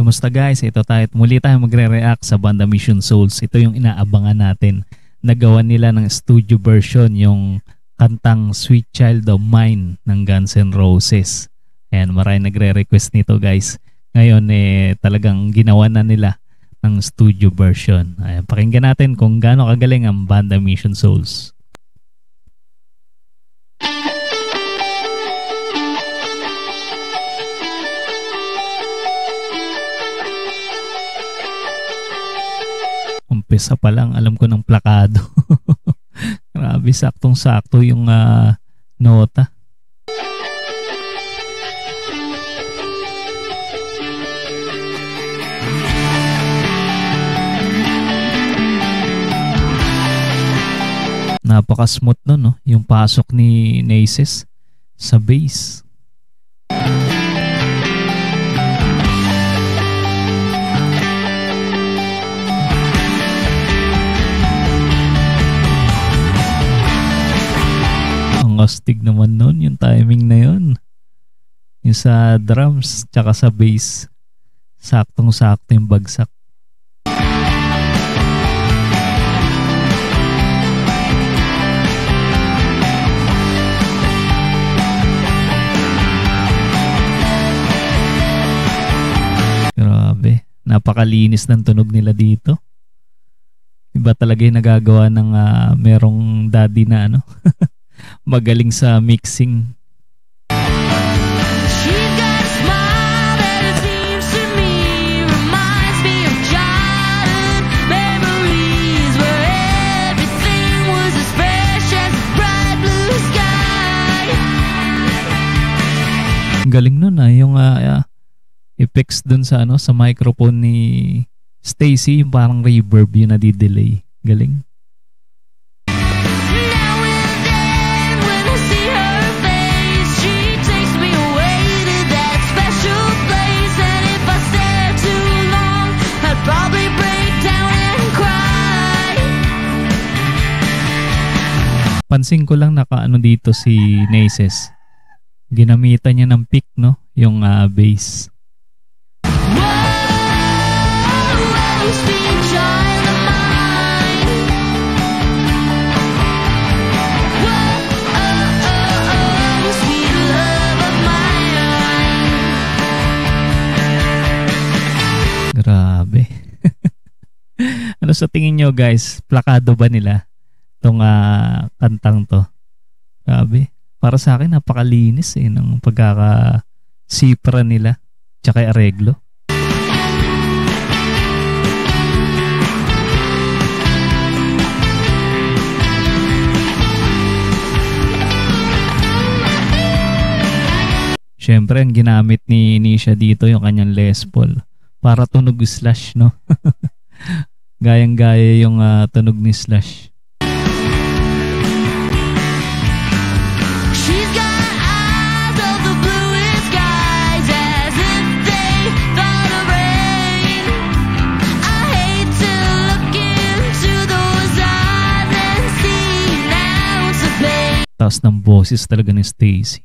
Kamusta guys? Ito muli tayo magre-react sa Banda Mission Souls. Ito yung inaabangan natin. Nagawa nila ng studio version yung kantang Sweet Child of Mine ng Guns N' Roses. Ayan, maraming nagre-request nito guys. Ngayon talagang ginawa na nila ng studio version. Ayan, pakinggan natin kung gaano kagaling ang Banda Mission Souls. Umpisa pa lang, alam ko ng plakado. Grabe, saktong-sakto yung nota. Napaka-smooth nun, no? Yung pasok ni Naces sa bass. Astig naman nun yung timing na yun, yung sa drums tsaka sa bass, saktong-sakto yung bagsak. Grabe, napakalinis ng tunog nila dito. Iba talaga yung nagagawa ng merong daddy na magaling sa mixing. Galing nun yung effects dun sa sa microphone ni Stacy, yung parang reverb yung nadidelay. Galing. Pansin ko lang dito si Naces. Ginamitan niya ng pick, no? Yung bass. Grabe. Ano sa tingin nyo guys? Plakado ba nila itong kantang to? Grabe. Para sa akin, napakalinis ng pagkakasipra nila tsaka areglo. Siyempre, ang ginamit ni Nisha dito yung kanyang Les Paul para tunog Slash, no? Gayang-gaya yung tunog ni Slash. Taas ng boses talaga ni Stacy.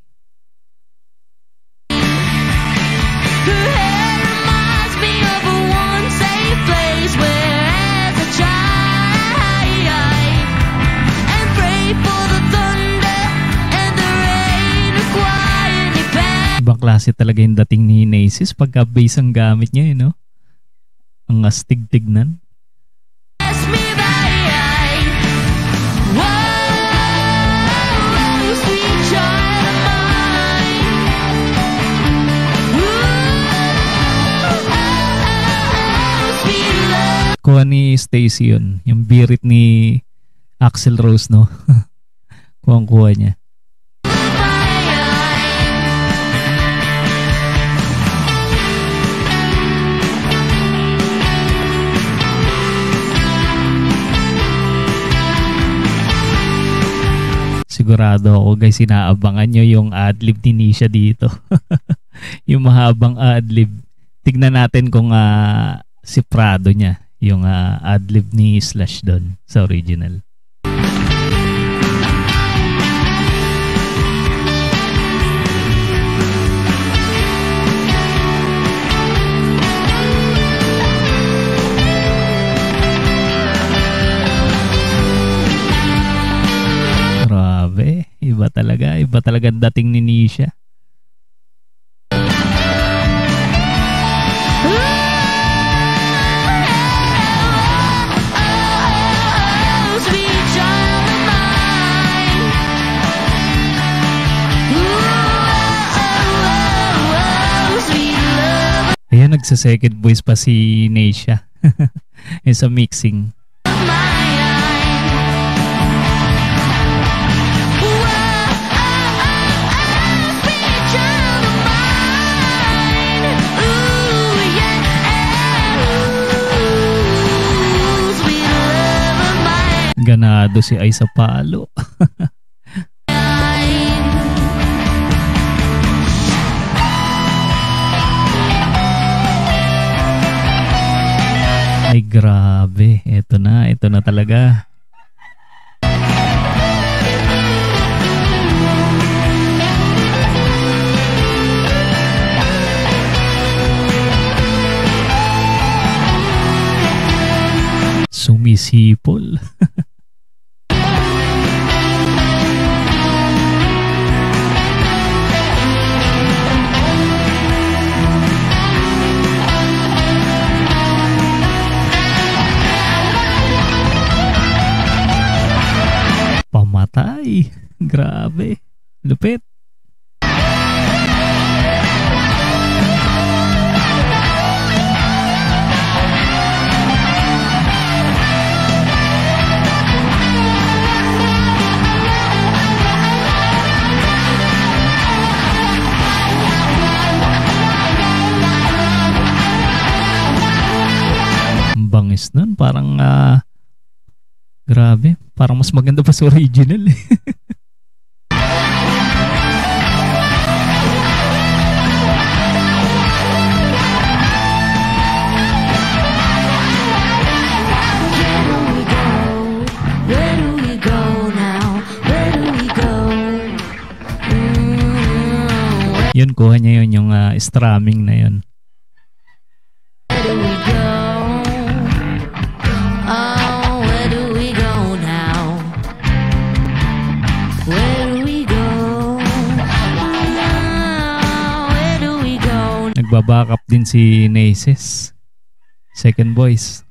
Ibang klase talaga yung dating ni Naces pagka bass ang gamit niya, no? Ang astig tignan. Kuha ni Stacy yun, yung birit ni Axl Rose, no? Kuha niya. Sigurado ako guys, inaabangan nyo yung adlib ni Nisha dito. Yung mahabang adlib. Tignan natin kung si Prado niya yung adlib ni Slash doon sa original. Iba talaga ang dating ni Nisha. Ayan, nagsa-second voice pa si Nisha. Yung sa mixing. Ganado si Aiza Palo. Ay grabe, ito na talaga. Sumisipol. Pamatay. Grabe. Lupit. Bangis nun. Parang grabe. Parang mas maganda pa sa original eh. Yun, kuha niya yun, yung strumming na yun. Nagbaback up din si Naces. Second voice.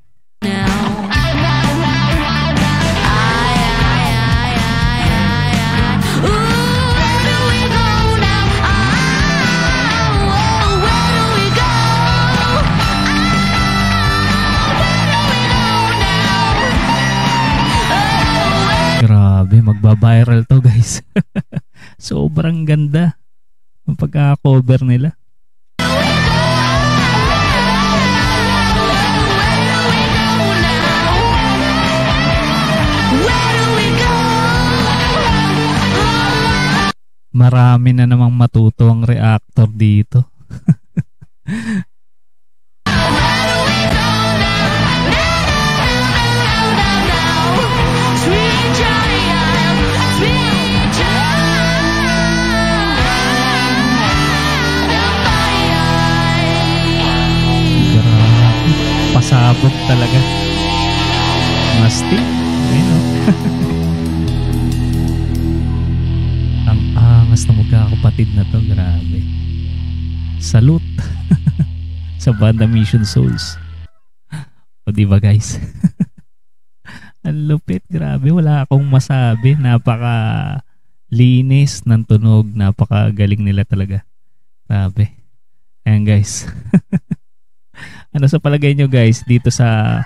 Grabe, magba-viral to guys. Sobrang ganda ang pagka-cover nila. Marami na namang matuto ang reactor dito. Pasabog talaga. Masti. Ang angas na magkakapatid na to. Grabe. Salute. Sa banda Mission Souls. O diba guys? Ang lupit. Grabe. Wala akong masabi. Napaka linis ng tunog. Napaka galing nila talaga. Grabe. Ayan guys. Ano sa palagay nyo guys dito sa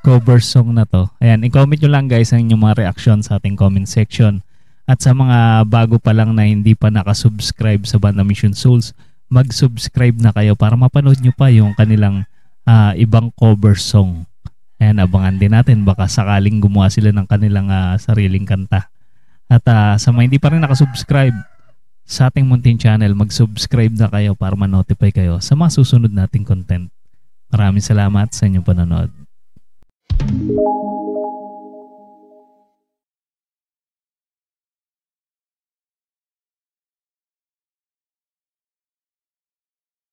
cover song na to? Ayan, i-comment nyo lang guys ang inyong mga reaction sa ating comment section. At sa mga bago pa lang na hindi pa nakasubscribe sa banda Mission Souls, mag-subscribe na kayo para mapanood nyo pa yung kanilang ibang cover song. Ayan, abangan din natin. Baka sakaling gumawa sila ng kanilang sariling kanta. At sa mga hindi pa rin nakasubscribe sa ating munting channel, mag-subscribe na kayo para ma-notify kayo sa mga susunod nating content. Maraming salamat sa inyong panonood.